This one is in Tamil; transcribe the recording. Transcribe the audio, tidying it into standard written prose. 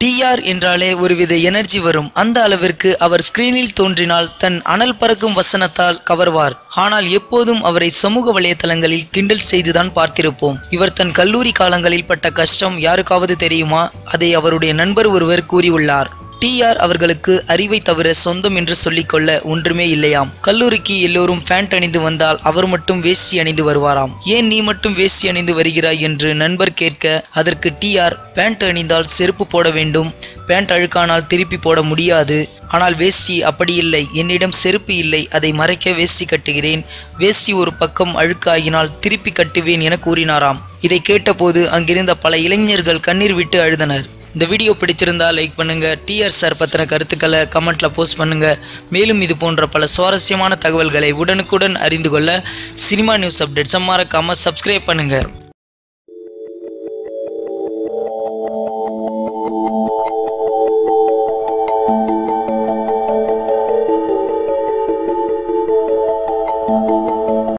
டிஆர் என்றாலே ஒருவித எனர்ஜி வரும். அந்த அளவிற்கு அவர் ஸ்கிரீனில் தோன்றினால் தன் அனல் பறக்கும் வசனத்தால் கவர்வார். ஆனால் எப்போதும் அவரை சமூக வலைத்தளங்களில் கிண்டல் செய்துதான் பார்த்திருப்போம். இவர் தன் கல்லூரி காலங்களில் பட்ட கஷ்டம் யாருக்காவது தெரியுமா? அதை அவருடைய நண்பர் ஒருவர் கூறியுள்ளார். டிஆர் அவர்களுக்கு அறிவை தவிர சொந்தம் என்று சொல்லிக்கொள்ள ஒன்றுமே இல்லையாம். கல்லூரிக்கு எல்லோரும் பேண்ட் அணிந்து வந்தால் அவர் மட்டும் வேஷ்டி அணிந்து வருவாராம். ஏன் நீ மட்டும் வேஷ்டி அணிந்து வருகிறாய் என்று நண்பர் கேட்க, அதற்கு டிஆர், பேண்ட் அணிந்தால் செருப்பு போட வேண்டும், பேண்ட் அழுக்கானால் திருப்பி போட முடியாது. ஆனால் வேஷ்டி அப்படி இல்லை, என்னிடம் செருப்பு இல்லை, அதை மறைக்க வேஷ்டி கட்டுகிறேன். வேஷ்டி ஒரு பக்கம் அழுக்காகினால் திருப்பி கட்டுவேன் என கூறினாராம். இதை கேட்டபோது அங்கிருந்த பல இளைஞர்கள் கண்ணீர் விட்டு அழுதனர். இந்த வீடியோ பிடிச்சிருந்தா லைக் பண்ணுங்க. டிஆர் சார் பத்தின கருத்துக்களை கமெண்ட்ல போஸ்ட் பண்ணுங்க. மேலும் இது போன்ற பல சுவாரஸ்யமான தகவல்களை உடனுக்குடன் அறிந்து கொள்ள சினிமா நியூஸ் அப்டேட்ஸ் மறக்காம சப்ஸ்கிரைப் பண்ணுங்க.